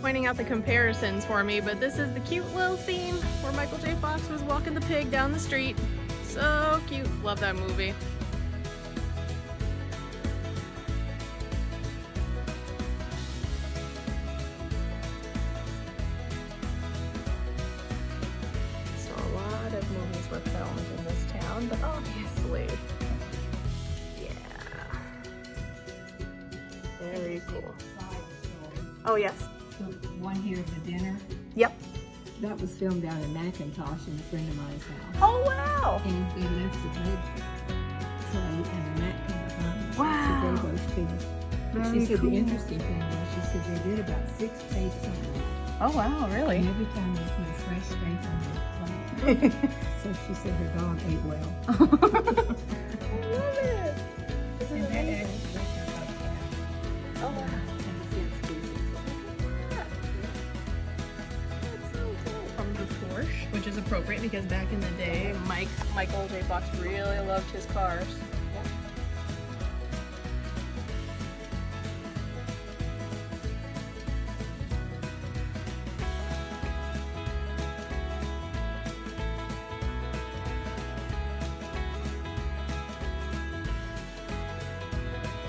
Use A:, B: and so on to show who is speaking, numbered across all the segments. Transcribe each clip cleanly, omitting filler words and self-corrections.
A: pointing out the comparisons for me, but this is the cute little scene where Michael J. Fox was walking the pig down the street. So cute. Love that movie. So a lot of movies were filmed in this town, but obviously, yeah. Very cool. Oh, yes.
B: The one here, the dinner.
A: Yep.
B: That was filmed down in Macintosh in a friend of mine's house.
A: Oh, wow.
B: And they left the bed plate and Matt came behind.
A: Wow.
B: She gave those to me. But
A: Very
B: she said
A: cool.
B: the interesting thing was, she said they did about 6 takes on it.
A: Oh, wow, really?
B: And every time they put a fresh steak on the plate. So she said her dog ate well.
A: I love it. This is
B: And that
A: amazing.
B: actually was her cat.
A: Oh, wow.
B: And the fifth species.
A: From the Porsche, which is appropriate because back in the day, Michael J. Fox really loved his cars.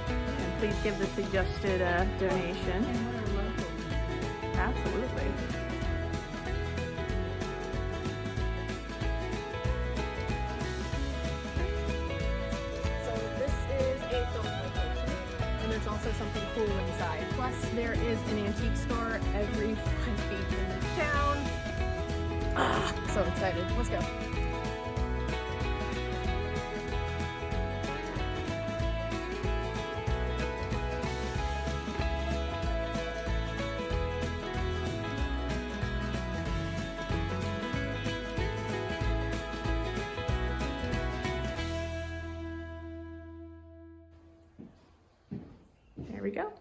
A: And please give the suggested donation.
B: And we're local.
A: Absolutely. So this is a film location, and there's also something cool inside. Plus, there is an antique store every 5 feet in this town. Ah, so excited. Let's go. There we go.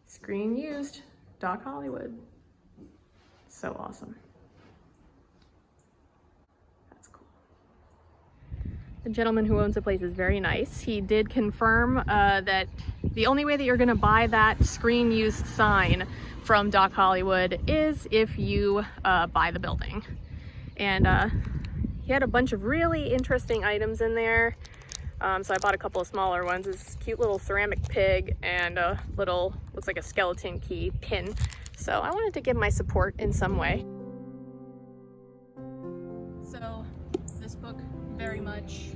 A: Screen used. Doc Hollywood. So awesome. That's cool. The gentleman who owns the place is very nice. He did confirm that the only way that you're going to buy that screen used sign from Doc Hollywood is if you buy the building. And he had a bunch of really interesting items in there. So I bought a couple of smaller ones. This cute little ceramic pig and a little, looks like a skeleton key pin. So I wanted to give my support in some way. So this book very much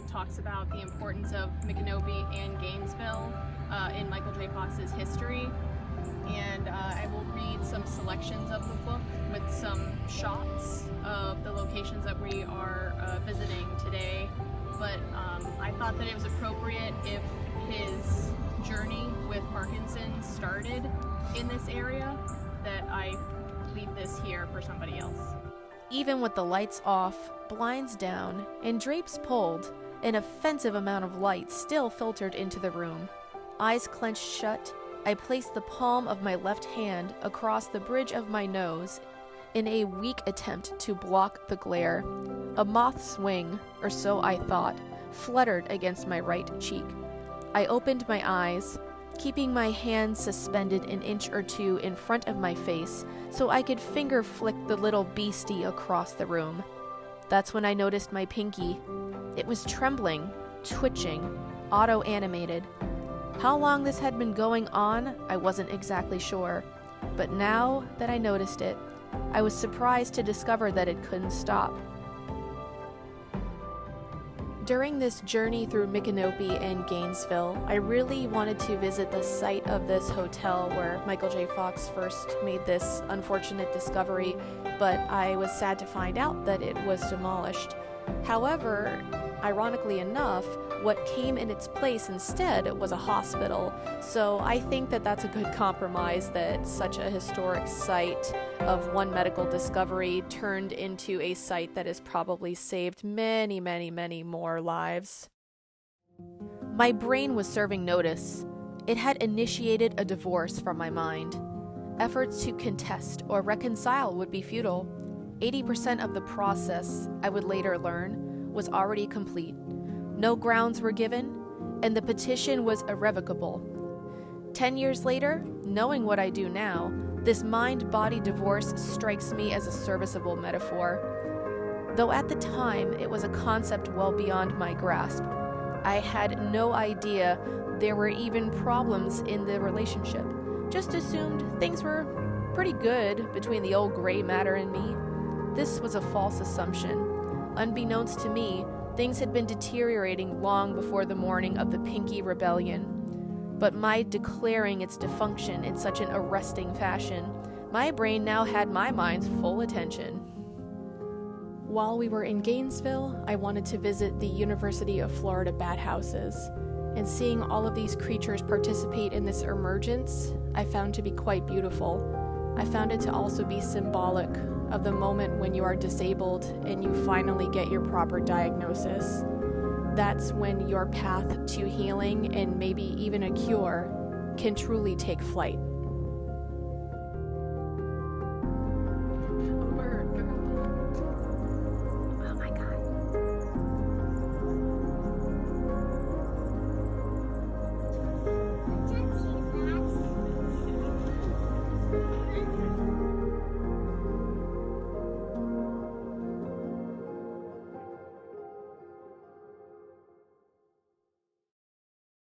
A: talks about the importance of Micanopy and Gainesville in Michael J. Fox's history. And I will read some selections of the book with some shots of the locations that we are visiting today. But I thought that it was appropriate if his journey with Parkinson's started in this area, that I leave this here for somebody else.
C: Even with the lights off, blinds down, and drapes pulled, an offensive amount of light still filtered into the room. Eyes clenched shut, I placed the palm of my left hand across the bridge of my nose in a weak attempt to block the glare. A moth's wing, or so I thought, fluttered against my right cheek. I opened my eyes, keeping my hand suspended an inch or two in front of my face so I could finger flick the little beastie across the room. That's when I noticed my pinky. It was trembling, twitching, auto-animated. How long this had been going on, I wasn't exactly sure, but now that I noticed it, I was surprised to discover that it couldn't stop. During this journey through Micanopy and Gainesville, I really wanted to visit the site of this hotel where Michael J. Fox first made this unfortunate discovery, but I was sad to find out that it was demolished. However, ironically enough, what came in its place instead was a hospital, so I think that that's a good compromise that such a historic site of one medical discovery turned into a site that has probably saved many, many, many more lives. My brain was serving notice. It had initiated a divorce from my mind. Efforts to contest or reconcile would be futile. 80% of the process, I would later learn, was already complete. No grounds were given, and the petition was irrevocable. 10 years later, knowing what I do now, This mind-body divorce strikes me as a serviceable metaphor, though at the time it was a concept well beyond my grasp. I had no idea there were even problems in the relationship. Just assumed things were pretty good between the old gray matter and me. This was a false assumption. Unbeknownst to me, things had been deteriorating long before the morning of the Pinky Rebellion. But my declaring its dysfunction in such an arresting fashion, my brain now had my mind's full attention. While we were in Gainesville, I wanted to visit the University of Florida bat houses, and seeing all of these creatures participate in this emergence, I found to be quite beautiful. I found it to also be symbolic of the moment when you are disabled and you finally get your proper diagnosis. That's when your path to healing and maybe even a cure can truly take flight.